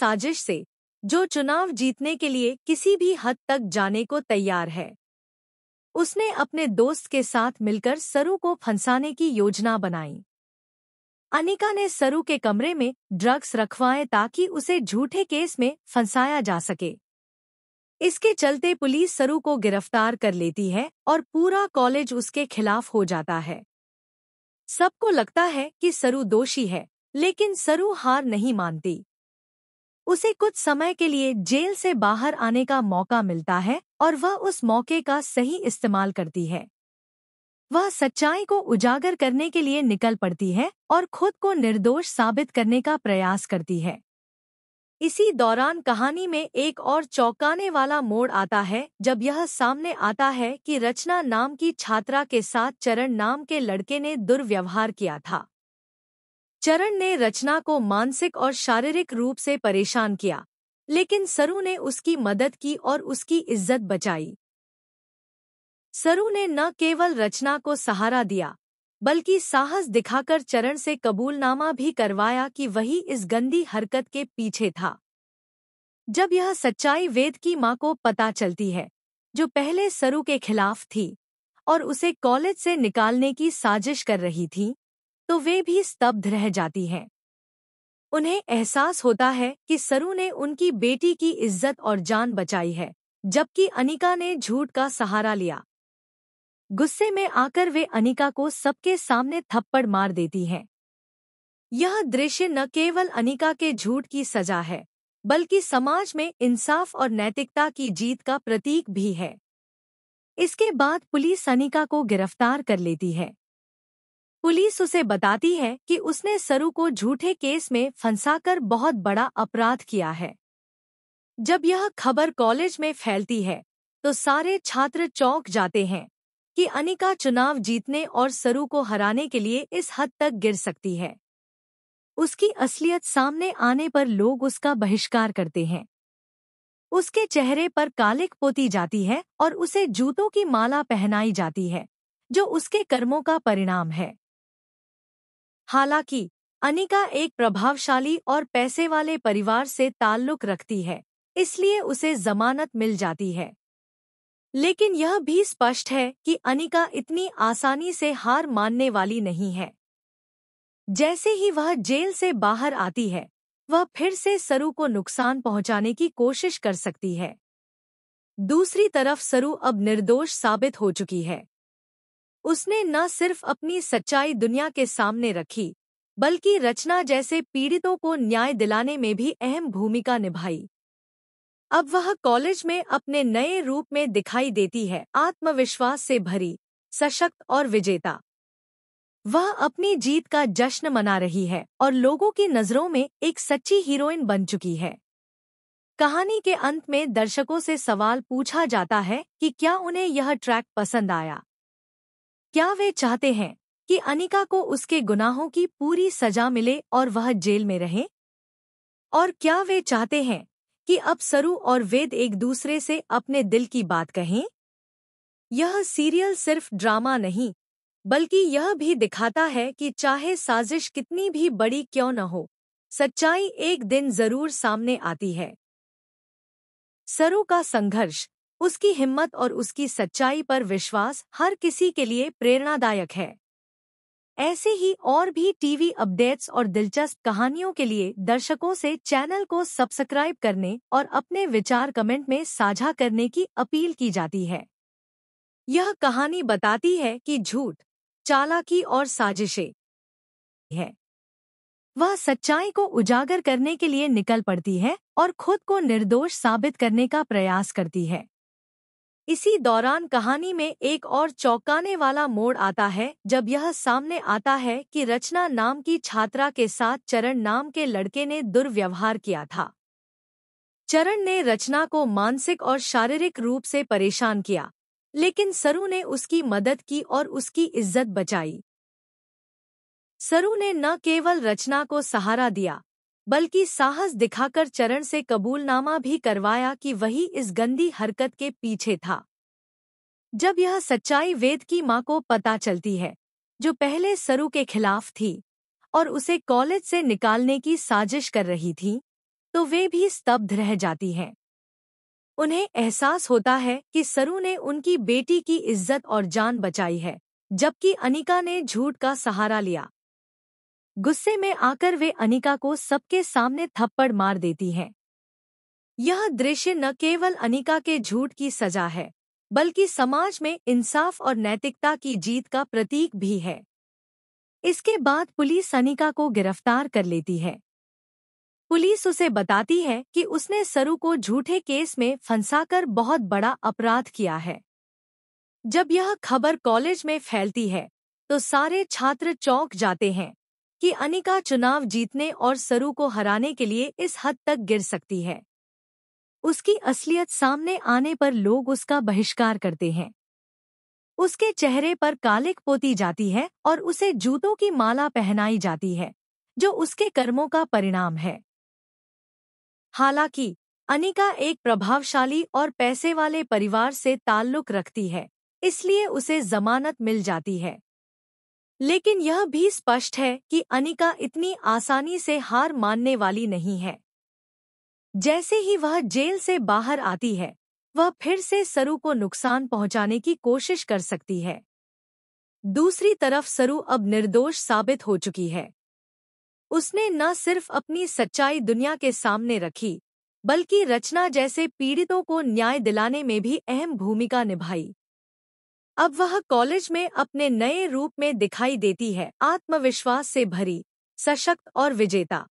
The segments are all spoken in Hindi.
साजिश से, जो चुनाव जीतने के लिए किसी भी हद तक जाने को तैयार है। उसने अपने दोस्त के साथ मिलकर सरू को फंसाने की योजना बनाई। अनिका ने सरू के कमरे में ड्रग्स रखवाए ताकि उसे झूठे केस में फंसाया जा सके। इसके चलते पुलिस सरू को गिरफ्तार कर लेती है और पूरा कॉलेज उसके खिलाफ हो जाता है। सबको लगता है कि सरू दोषी है, लेकिन सरू हार नहीं मानती। उसे कुछ समय के लिए जेल से बाहर आने का मौका मिलता है और वह उस मौके का सही इस्तेमाल करती है। वह सच्चाई को उजागर करने के लिए निकल पड़ती है और खुद को निर्दोष साबित करने का प्रयास करती है। इसी दौरान कहानी में एक और चौंकाने वाला मोड़ आता है जब यह सामने आता है कि रचना नाम की छात्रा के साथ चरण नाम के लड़के ने दुर्व्यवहार किया था। चरण ने रचना को मानसिक और शारीरिक रूप से परेशान किया, लेकिन सरू ने उसकी मदद की और उसकी इज्जत बचाई। सरू ने न केवल रचना को सहारा दिया, बल्कि साहस दिखाकर चरण से कबूलनामा भी करवाया कि वही इस गंदी हरकत के पीछे था। जब यह सच्चाई वेद की मां को पता चलती है, जो पहले सरू के खिलाफ थी और उसे कॉलेज से निकालने की साजिश कर रही थी, तो वे भी स्तब्ध रह जाती हैं। उन्हें एहसास होता है कि सरू ने उनकी बेटी की इज्जत और जान बचाई है, जबकि अनिका ने झूठ का सहारा लिया। गुस्से में आकर वे अनिका को सबके सामने थप्पड़ मार देती हैं। यह दृश्य न केवल अनिका के झूठ की सजा है, बल्कि समाज में इंसाफ और नैतिकता की जीत का प्रतीक भी है। इसके बाद पुलिस अनिका को गिरफ्तार कर लेती है। पुलिस उसे बताती है कि उसने सरू को झूठे केस में फंसाकर बहुत बड़ा अपराध किया है। जब यह खबर कॉलेज में फैलती है, तो सारे छात्र चौंक जाते हैं कि अनिका चुनाव जीतने और सरू को हराने के लिए इस हद तक गिर सकती है। उसकी असलियत सामने आने पर लोग उसका बहिष्कार करते हैं। उसके चेहरे पर कालिक पोती जाती है और उसे जूतों की माला पहनाई जाती है, जो उसके कर्मों का परिणाम है। हालांकि अनिका एक प्रभावशाली और पैसे वाले परिवार से ताल्लुक रखती है, इसलिए उसे जमानत मिल जाती है। लेकिन यह भी स्पष्ट है कि अनिका इतनी आसानी से हार मानने वाली नहीं है। जैसे ही वह जेल से बाहर आती है, वह फिर से सरू को नुकसान पहुंचाने की कोशिश कर सकती है। दूसरी तरफ सरू अब निर्दोष साबित हो चुकी है। उसने न सिर्फ अपनी सच्चाई दुनिया के सामने रखी, बल्कि रचना जैसे पीड़ितों को न्याय दिलाने में भी अहम भूमिका निभाई। अब वह कॉलेज में अपने नए रूप में दिखाई देती है, आत्मविश्वास से भरी, सशक्त और विजेता। वह अपनी जीत का जश्न मना रही है और लोगों की नज़रों में एक सच्ची हीरोइन बन चुकी है। कहानी के अंत में दर्शकों से सवाल पूछा जाता है कि क्या उन्हें यह ट्रैक पसंद आया? क्या वे चाहते हैं कि अनिका को उसके गुनाहों की पूरी सजा मिले और वह जेल में रहे? और क्या वे चाहते हैं कि अब सरू और वेद एक दूसरे से अपने दिल की बात कहें? यह सीरियल सिर्फ ड्रामा नहीं, बल्कि यह भी दिखाता है कि चाहे साजिश कितनी भी बड़ी क्यों न हो, सच्चाई एक दिन जरूर सामने आती है। सरू का संघर्ष, उसकी हिम्मत और उसकी सच्चाई पर विश्वास हर किसी के लिए प्रेरणादायक है। ऐसे ही और भी टीवी अपडेट्स और दिलचस्प कहानियों के लिए दर्शकों से चैनल को सब्सक्राइब करने और अपने विचार कमेंट में साझा करने की अपील की जाती है। यह कहानी बताती है कि झूठ, चालाकी और साजिशें है। वह सच्चाई को उजागर करने के लिए निकल पड़ती है और खुद को निर्दोष साबित करने का प्रयास करती है। इसी दौरान कहानी में एक और चौंकाने वाला मोड़ आता है जब यह सामने आता है कि रचना नाम की छात्रा के साथ चरण नाम के लड़के ने दुर्व्यवहार किया था। चरण ने रचना को मानसिक और शारीरिक रूप से परेशान किया, लेकिन सरू ने उसकी मदद की और उसकी इज्जत बचाई। सरू ने न केवल रचना को सहारा दिया, बल्कि साहस दिखाकर चरण से कबूलनामा भी करवाया कि वही इस गंदी हरकत के पीछे था। जब यह सच्चाई वेद की मां को पता चलती है, जो पहले सरू के खिलाफ थी और उसे कॉलेज से निकालने की साजिश कर रही थी, तो वे भी स्तब्ध रह जाती हैं। उन्हें एहसास होता है कि सरू ने उनकी बेटी की इज्जत और जान बचाई है, जबकि अनिका ने झूठ का सहारा लिया। गुस्से में आकर वे अनिका को सबके सामने थप्पड़ मार देती हैं। यह दृश्य न केवल अनिका के झूठ की सजा है, बल्कि समाज में इंसाफ और नैतिकता की जीत का प्रतीक भी है। इसके बाद पुलिस अनिका को गिरफ्तार कर लेती है। पुलिस उसे बताती है कि उसने सरू को झूठे केस में फंसाकर बहुत बड़ा अपराध किया है। जब यह खबर कॉलेज में फैलती है, तो सारे छात्र चौंक जाते हैं कि अनिका चुनाव जीतने और सरू को हराने के लिए इस हद तक गिर सकती है। उसकी असलियत सामने आने पर लोग उसका बहिष्कार करते हैं। उसके चेहरे पर कालिक पोती जाती है और उसे जूतों की माला पहनाई जाती है, जो उसके कर्मों का परिणाम है। हालांकि अनिका एक प्रभावशाली और पैसे वाले परिवार से ताल्लुक रखती है, इसलिए उसे जमानत मिल जाती है। लेकिन यह भी स्पष्ट है कि अनिका इतनी आसानी से हार मानने वाली नहीं है। जैसे ही वह जेल से बाहर आती है, वह फिर से सरू को नुकसान पहुंचाने की कोशिश कर सकती है। दूसरी तरफ सरू अब निर्दोष साबित हो चुकी है। उसने न सिर्फ अपनी सच्चाई दुनिया के सामने रखी, बल्कि रचना जैसे पीड़ितों को न्याय दिलाने में भी अहम भूमिका निभाई। अब वह कॉलेज में अपने नए रूप में दिखाई देती है, आत्मविश्वास से भरी, सशक्त और विजेता।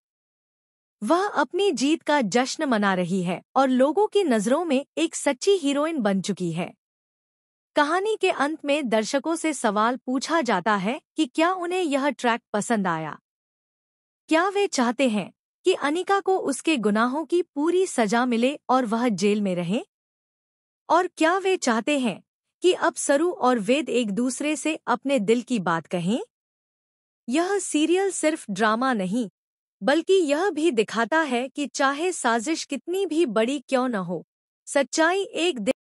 वह अपनी जीत का जश्न मना रही है और लोगों की नज़रों में एक सच्ची हीरोइन बन चुकी है। कहानी के अंत में दर्शकों से सवाल पूछा जाता है कि क्या उन्हें यह ट्रैक पसंद आया। क्या वे चाहते हैं कि अनिका को उसके गुनाहों की पूरी सजा मिले और वह जेल में रहे? और क्या वे चाहते हैं कि अब सरू और वेद एक दूसरे से अपने दिल की बात कहें? यह सीरियल सिर्फ ड्रामा नहीं, बल्कि यह भी दिखाता है कि चाहे साजिश कितनी भी बड़ी क्यों न हो, सच्चाई एक दिन